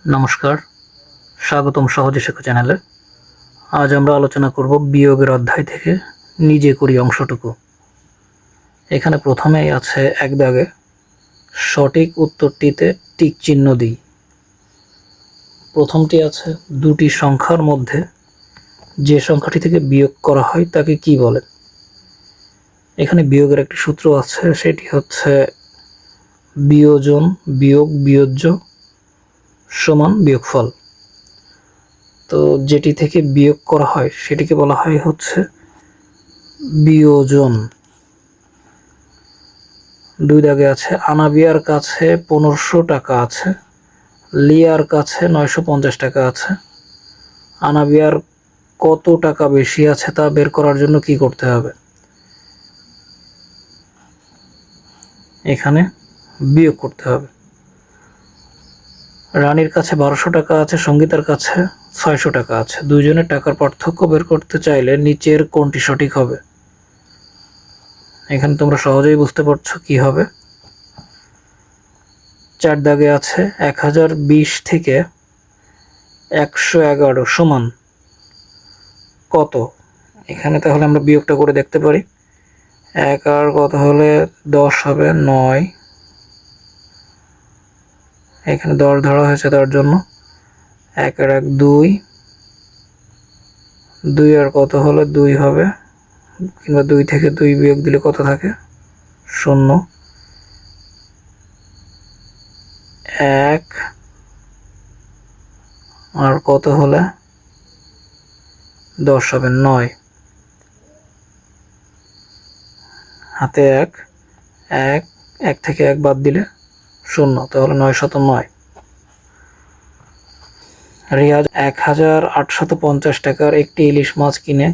নমস্কার, স্বাগতম সহজে শেখো চ্যানেলে। আজ আমরা আলোচনা করব বিয়োগের অধ্যায় থেকে নিজে করি অংশটুকু। এখানে প্রথমেই আছে এক দাগে সঠিক উত্তরটিতে টিক চিহ্ন দিই। প্রথমটি আছে দুটি সংখ্যার মধ্যে যে সংখ্যাটি থেকে বিয়োগ করা হয় তাকে কি বলে। এখানে বিয়োগের একটি সূত্র আছে, সেটি হচ্ছে বিয়োজন বিয়োগ বিয়োজ্য সমান বিয়োগফল। তো যেটি থেকে বিয়োগ করা হয় সেটিকে বলা হয় হচ্ছে বিয়োজন। দুই দাগে আছে আনাবিয়ার কাছে 1500 টাকা আছে, লিয়ার কাছে 950 টাকা আছে। আনাবিয়ার কত টাকা বেশি আছে তা বের করার জন্য কি করতে হবে? এখানে বিয়োগ করতে হবে। রানীর কাছে 1200 টাকা আছে, সঙ্গীতার কাছে 600 টাকা আছে। দুইজনের টাকার পার্থক্য বের করতে চাইলে নিচের কোনটি সঠিক হবে? এখানে তোমরা সহজেই বুঝতে পারছো কি হবে। 4 দাগে আছে 1020 থেকে 111 সমান কত? এখানে তাহলে আমরা বিয়োগটা করে দেখতে পারি। 1 আর কত হলে 10 হবে 9, এখানে 10 ধরা হয়েছে তার জন্য। 1 আর 1 2, 2 আর কত হলে 2 হবে, কিংবা 2 থেকে 2 বিয়োগ দিলে কত থাকে? 0। 1 আর কত হলে 10 হবে 9, হাতে 1, 1 1 থেকে 1 বাদ দিলে 0, তাহলে 909। রিয়াজ 1850 টাকার একটি ইলিশ মাছ কিনে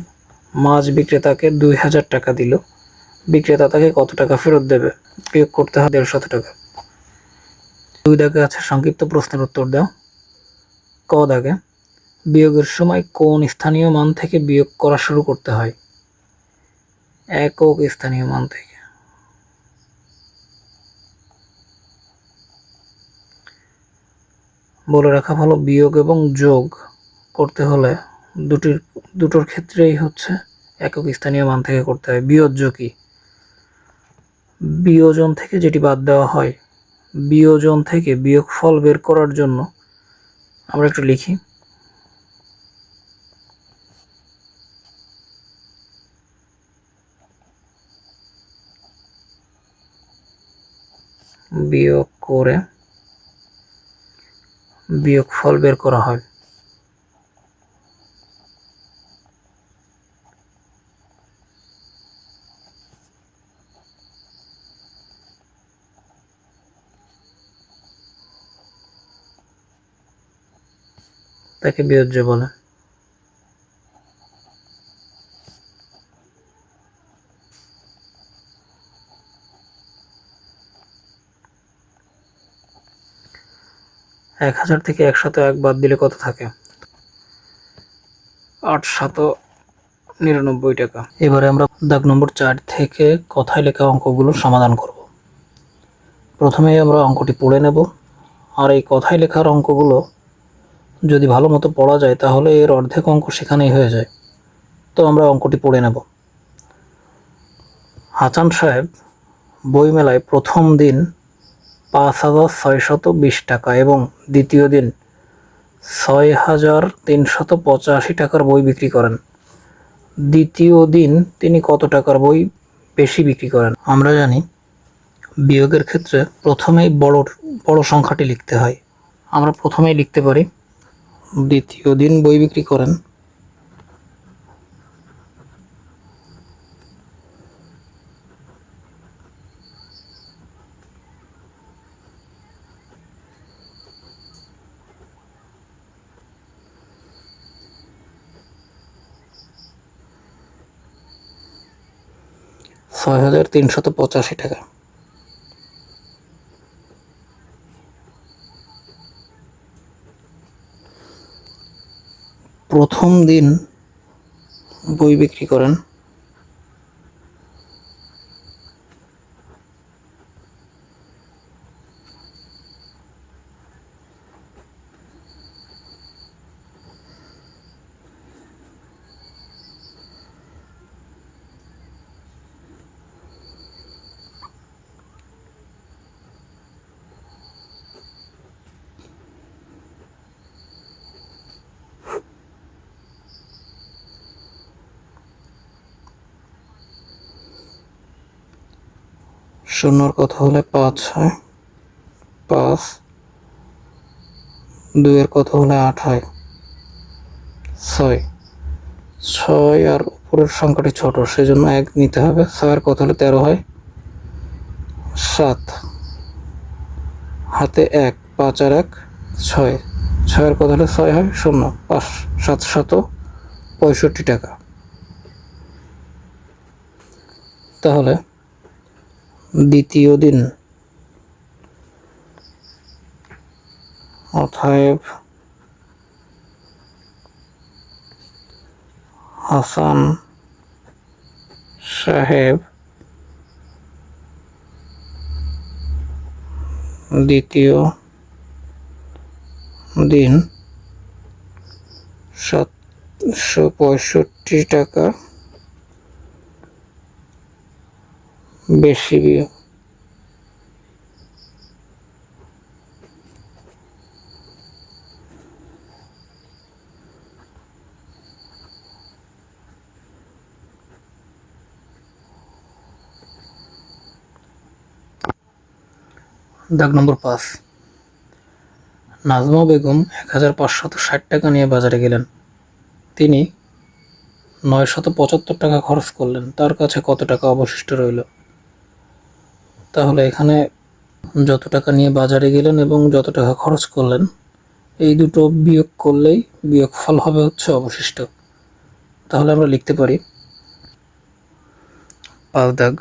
মাছ বিক্রেতাকে 2000 টাকা দিল। বিক্রেতা তাকে কত টাকা ফেরত দেবে? বিয়োগ করতে হবে 150 টাকা। দুই দাগে আছে সংক্ষিপ্ত প্রশ্নের উত্তর দাও। ক দাগে বিয়োগের সময় কোন স্থানীয় মান থেকে বিয়োগ করা শুরু করতে হয়? একক স্থানীয় মান থেকে। বলে রাখা ভালো, বিয়োগ এবং যোগ করতে হলে দুটোর ক্ষেত্রেই হচ্ছে একক স্থানীয় মান থেকে করতে হয়। বিয়োজ্য কি? বিয়োজন থেকে যেটি বাদ দেওয়া হয়। বিয়োজন থেকে বিয়োগফল বের করার জন্য আমরা একটু লিখি। বিয়োগ করে বিয়োগফল বের করা হয়। তাকে বিয়োজ্য বলে। এক 1000 থেকে 101 বাদ দিলে কত থাকে? 899 টাকা। এবারে আমরা দাগ নম্বর 4 থেকে কথায় লেখা অঙ্কগুলোর সমাধান করব। প্রথমেই আমরা অঙ্কটি পড়ে নেব, আর এই কথায় লেখার অঙ্কগুলো যদি ভালো মতো পড়া যায় তাহলে এর অর্ধেক অঙ্ক সেখানেই হয়ে যায়। তো আমরা অঙ্কটি পড়ে নেব। হাসান সাহেব বইমেলায় প্রথম দিন 5620 টাকা এবং দ্বিতীয় দিন 6385 টাকার বই বিক্রি করেন। দ্বিতীয় দিন তিনি কত টাকার বই বেশি বিক্রি করেন? আমরা জানি বিয়োগের ক্ষেত্রে প্রথমেই বড় সংখ্যাটি লিখতে হয়। আমরা প্রথমেই লিখতে পারি দ্বিতীয় দিন বই বিক্রি করেন 6385 টাকা। প্রথম দিন বই বিক্রি করেন শূন্যর কথা হলে 5 হয়, 5। 2 এর কথা হলে 8 হয়, 6। 6 আর উপরের সংখ্যাটি ছোট, সেজন্য 1 নিতে হবে। 6 এর কথা হলে 13 হয়, 7। হাতে 1, 5 আর 1 6। 6 এর কথা হলে 6 হয়, 0। 5 765 টাকা। তাহলে দ্বিতীয় দিন, অতএব হাসান সাহেব দ্বিতীয় দিন 765 টাকা বেশি দাগ নম্বর 5। নাজমা বেগম 1560 টাকা নিয়ে বাজারে গেলেন। তিনি 975 টাকা খরচ করলেন। তার কাছে কত টাকা অবশিষ্ট রইল? তাহলে এখানে যত টাকা নিয়ে বাজারে গেলেন এবং যত টাকা খরচ করলেন, এই দুটো বিয়োগ করলেই বিয়োগফল হবে হচ্ছে অবশিষ্ট। তাহলে আমরা লিখতে পারি 5 দাগ,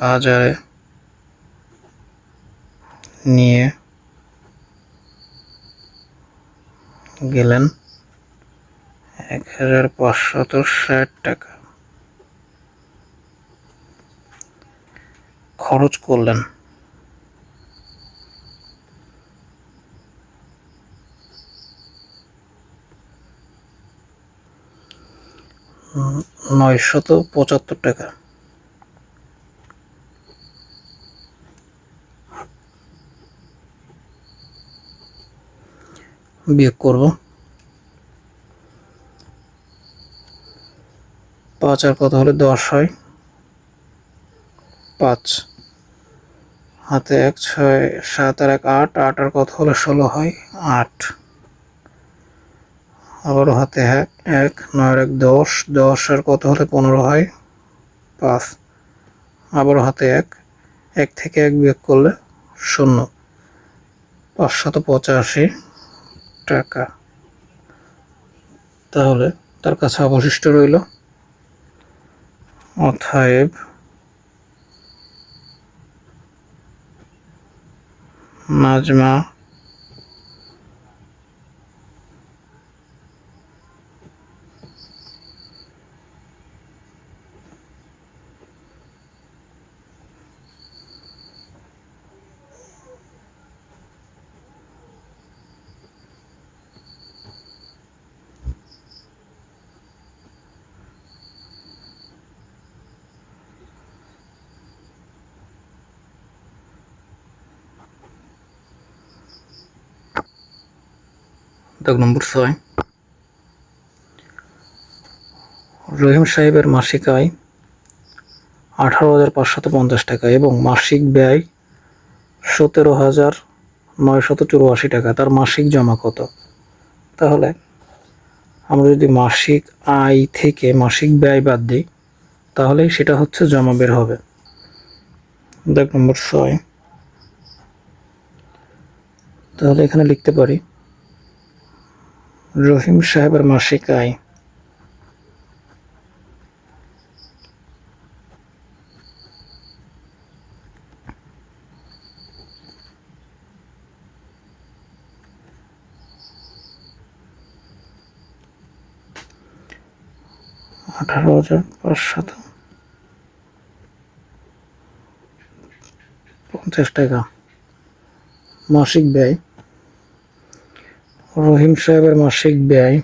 বাজারে নিয়ে গেলেন 1560 টাকা, খরচ করলেন 975 টাকা। বিয়োগ করব। 5 আর কত হলে 10 হয়, 5। হাতে 1, 6, 7 আর 1 8, 8 আর কত হলে 16 হয়, 8। আবারও হাতে 1, 9 আর 1 10, 10 আর কত হলে 15 হয়, 5। আবারও হাতে 1, 1 থেকে 1 বিয়োগ করলে 0। 585 টাকা। তাহলে তার কাছে অবশিষ্ট রইল, অতএব নাজমা দাগ নম্বর 6। রহিম সাহেবের মাসিক আয় 18,550 টাকা এবং মাসিক ব্যয় 17,984 টাকা। তার মাসিক জমা কত? তাহলে আমরা যদি মাসিক আয় থেকে মাসিক ব্যয় বাদ দিই, তাহলে সেটা হচ্ছে জমা বের হবে। দাগ নম্বর 6। তাহলে এখানে লিখতে পারি রহিম সাহেবের মাসিক আয় 18,550 টাকা। মাসিক ব্যয়, রহিম সাহেবের মাসিক ব্যয়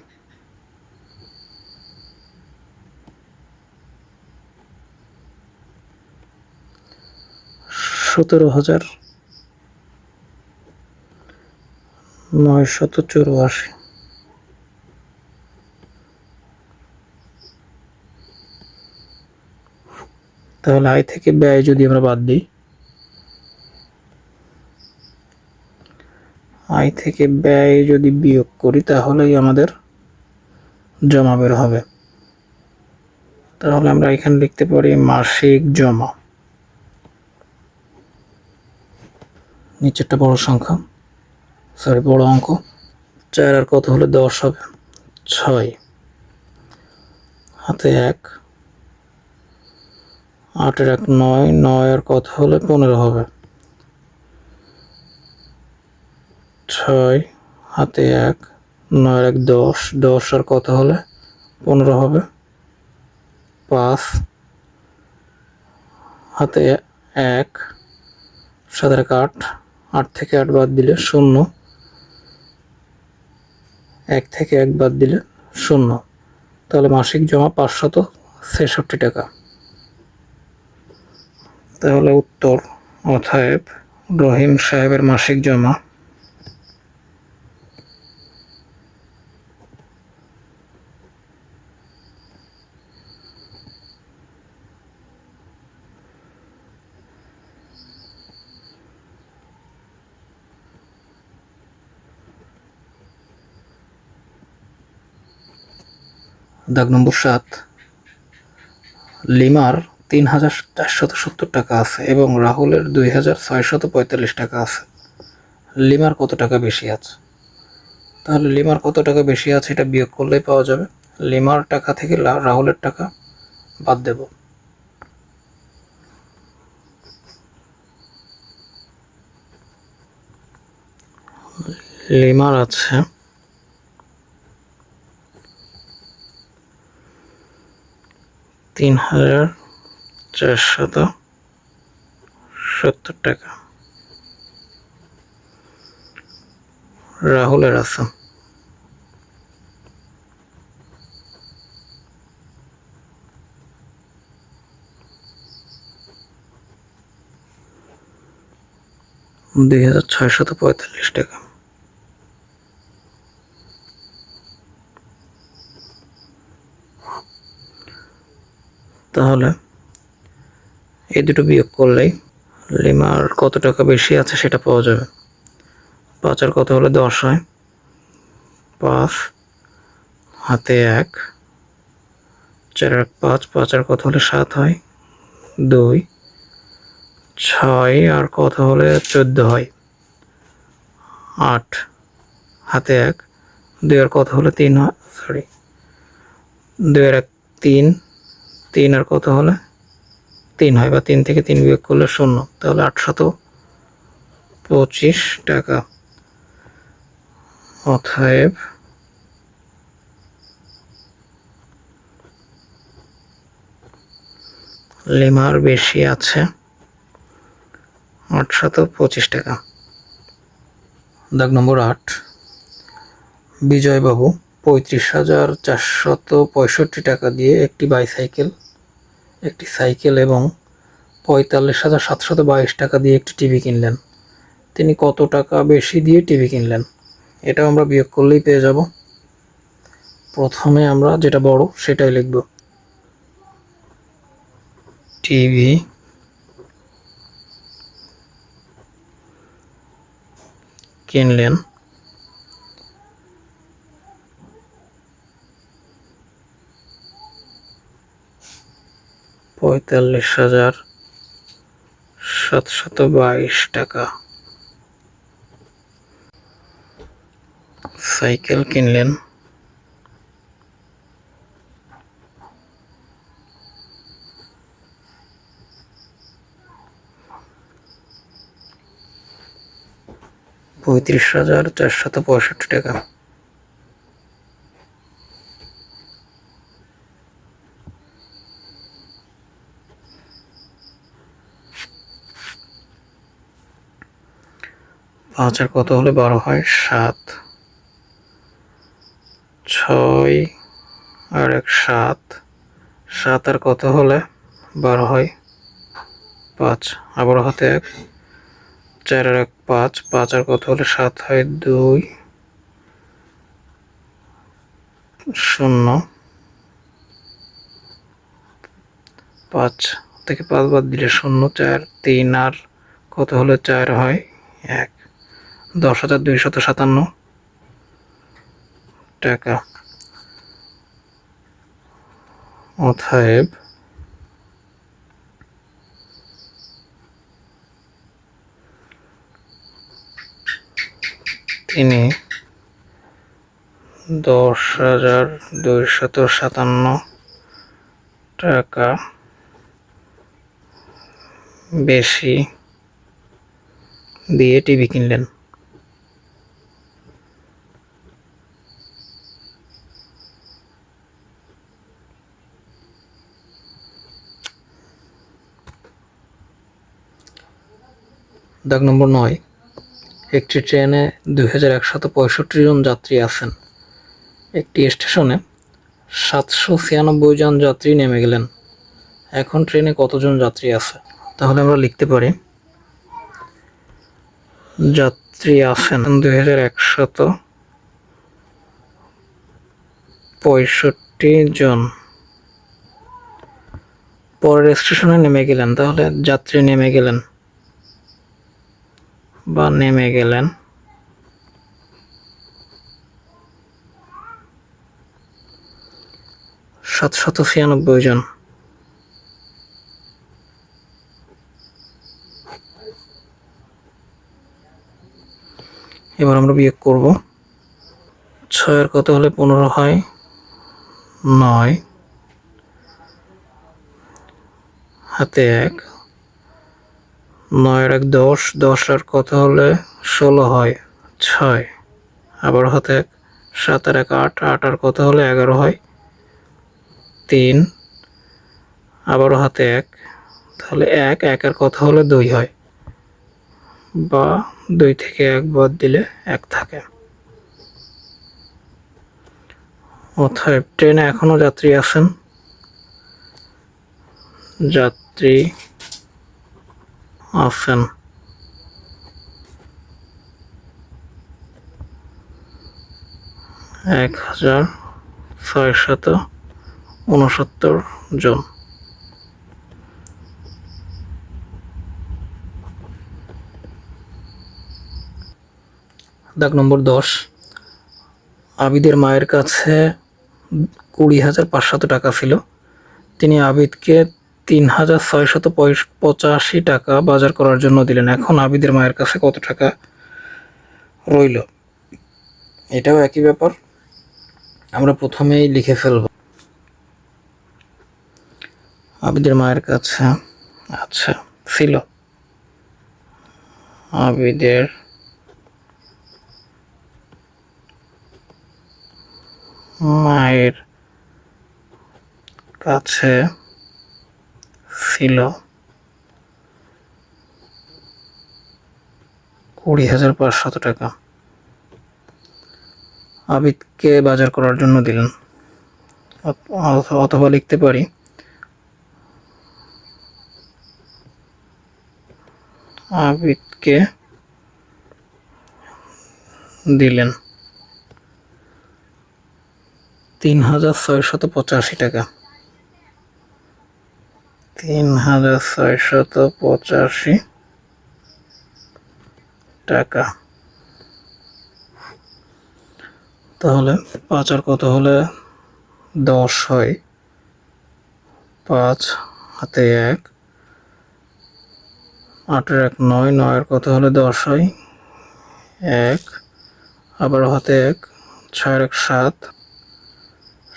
17,984। তাহলে আয় থেকে ব্যয় যদি আমরা বাদ দিই, আয় থেকে ব্যয় যদি বিয়োগ করি তাহলেই আমাদের জমা বের হবে। তাহলে আমরা এখানে লিখতে পারি মাসিক জমা। নিচেরটা বড় সংখ্যা, বড় অঙ্ক। 4 আর কত হলে 10 হবে? 6 হাতে 1, 8 এর 1 9, 9 আর কত হলে 15 হবে? 6 হাতে 1, 9 আর 1 10, 10 আর কত হলে 15 হবে? 5 হাতে 1, 7 আর 8, 8 থেকে 8 বাদ দিলে 0, 1 থেকে 1 বাদ দিলে 0। তাহলে মাসিক জমা 566 টাকা। তাহলে উত্তর, অতএব রহিম সাহেবের মাসিক জমা দাগ নম্বর 7, লিমার 3470 টাকা আছে এবং রাহুলের 2645 টাকা আছে। লিমার কত টাকা বেশি আছে? তাহলে লিমার কত টাকা বেশি আছে এটা বিয়োগ করলেই পাওয়া যাবে। লিমার টাকা থেকে রাহুলের টাকা বাদ দেব। লিমার আছে 3470 টাকা, রাহুলের আছে 2645 টাকা। তাহলে এই দুটো বিয়োগ করলেই লিমার কত টাকা বেশি আছে সেটা পাওয়া যাবে। 5 আর কত হলে 10 হয়? 5 হাতে 1, 4 আর 5, 5 আর কত হলে 7 হয়? 2, 6 আর কত হলে 14 হয়? 8 হাতে 1, 2 আর কত হলে 3 হয়? 2 আর 1 3, 3 আর কত হলে 3 হয়, বা 3 থেকে 3 বিয়োগ করলে 0। তাহলে 825 টাকা। অতএব লিমার বেশি আছে 825 টাকা। দাগ নম্বর 8, বিজয়বাবু 35,465 টাকা দিয়ে একটি সাইকেল এবং 45,722 টাকা দিয়ে একটি টিভি কিনলেন। তিনি কত টাকা বেশি দিয়ে টিভি কিনলেন? এটাও আমরা বিয়োগ করলেই পেয়ে যাব। প্রথমে আমরা যেটা বড় সেটাই লিখব। টিভি কিনলেন 45,722 টাকা। সাইকেল কিনলেন 35,465 টাকা। 5 আর কত হলে 12 হয়? 7, 6 আর 1 7, 7 আর কত হলে 12 হয়? 5, আবার হাতে 1, 4 আর 1 5, 5 আর কত হলে 7 হয়? 2, 0, 5 থেকে 5 বাদ দিলে 0, 4, 3 আর কত হলে 4 হয় 1, 10,257 টাকা। অতএব তিনি 10,257 টাকা বেশি দিয়ে টিভি কিনলেন। দাগ নম্বর 9, একটি ট্রেনে 2165 জন যাত্রী আছেন। একটি স্টেশনে 796 জন যাত্রী নেমে গেলেন। এখন ট্রেনে কতজন যাত্রী আছে? তাহলে আমরা লিখতে পারি যাত্রী আছেন 2165 জন। পরের স্টেশনে নেমে গেলেন, তাহলে যাত্রী নেমে গেলেন 796 জন। এবার আমরা বিয়োগ করব। 6 এর কত হলে 15 হয় 9, হাতে 1, 9 এর 1 10, 10 আর কত হলে 16 হয় 6, আবার হাতে 1, 7 আর 1 8, 8 আর কত হলে 11 হয় 3, আবারও হাতে 1, তাহলে 1, 1 আর কত হলে 2 হয়, বা 2 থেকে 1 বাদ দিলে 1 থাকে। অতএব ট্রেনে এখনো যাত্রী আছেন, যাত্রী আছেন 1669 জন। দাগ নম্বর 10, আবিদের মায়ের কাছে 20,500 টাকা ছিল। তিনি আবিদকে 3,685 টাকা বাজার করার জন্য দিলেন। এখন আবিদের মায়ের কাছে কত টাকা রইল? এটাও একই ব্যাপার, আমরা প্রথমেই লিখে ফেলব। আবিদের মায়ের কাছে আচ্ছা ছিল, আবিদের মায়ের কাছে ছিল 20,500 টাকা, আবিদকে বাজার করার জন্য দিলেন। অথবা লিখতে পারি আবিদকে দিলেন 3,685 টাকা, 3,685 টাকা। তাহলে 5 আর কত হলে 10 হয়, 5 হাতে 1, 8 এর 1 9, 9 এর কত হলে 10 হয় 1, আবার হাতে 1, 6 এর 1 7,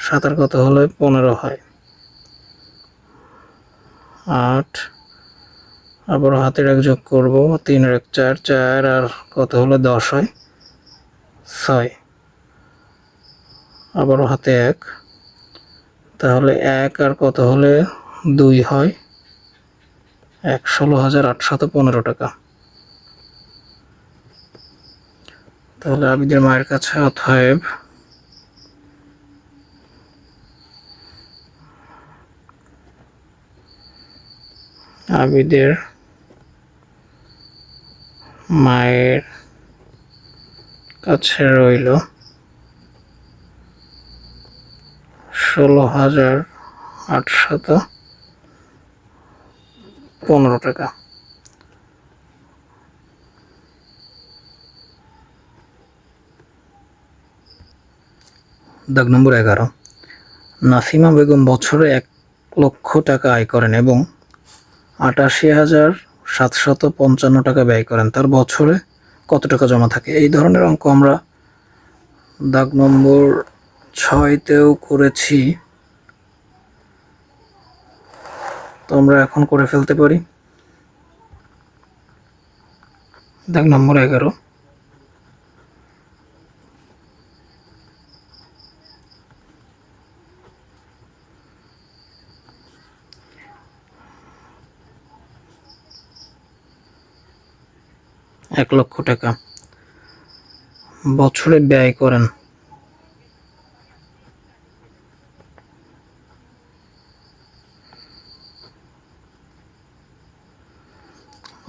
7 আর কত হলে 15 হয় 8, আবার হাতের 1 যোগ করব, 3 এর 1 4, 4 আর কত হলে 10 হয় 6, আবারও হাতে 1, তাহলে 1 আর কত হলে 2 হয় 16,815 টাকা। তাহলে আবিদের মায়ের কাছে অতএব আবিদের মায়ের কাছে রইল 16,815 15 টাকা। দাগ নম্বর 11, নাসিমা বেগম বছরে 1 লক্ষ টাকা আয় করেন এবং 88,755 টাকা ব্যয় করেন। তার বছরে কত টাকা জমা থাকে? এই ধরনের অঙ্ক আমরা দাগ নম্বর 6তেও করেছি, তো আমরা এখন করে ফেলতে পারি। দাগ নম্বর 11, এক লক্ষ টাকা বছরে ব্যয় করেন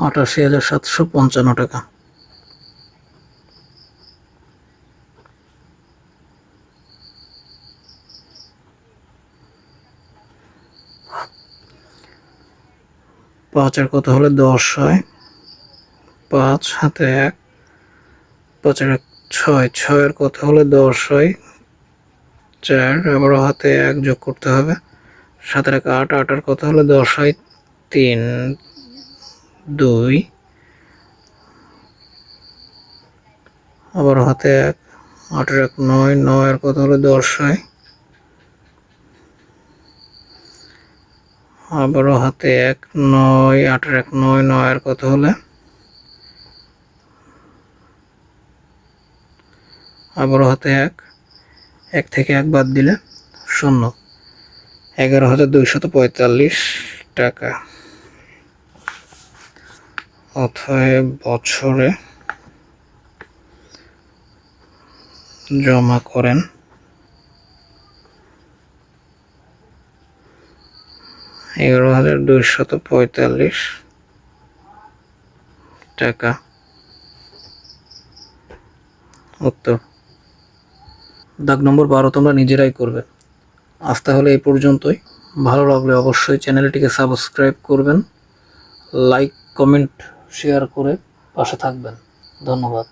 88,755 টাকা। পাঁচের কত হলে 10 হয়? 5 হাতে 1, 5 1 6, 6-এর কত হলে 10 হয়? 4, আবারও হাতে 1 যোগ করতে হবে। 7 1 8, 8-এর কত হলে 10 হয়? 3 2, আবারও হাতে 1, 8 1 9, 9-এর কত হলে 10 হয়? আবারও হাতে 1 9, 8 1 9, 9-এর কত হলে? আবারও হাতে 1, 1 থেকে 1 বাদ দিলে 0, 11,245 টাকা। অতএব বছরে জমা করেন 11,245 টাকা। উত্তর। দাগ নম্বর 12 তোমরা নিজেরাই করবে। আজ তাহলে এই পর্যন্তই। ভালো লাগলে অবশ্যই চ্যানেলটিকে সাবস্ক্রাইব করবেন, লাইক কমেন্ট শেয়ার করে পাশে থাকবেন। ধন্যবাদ।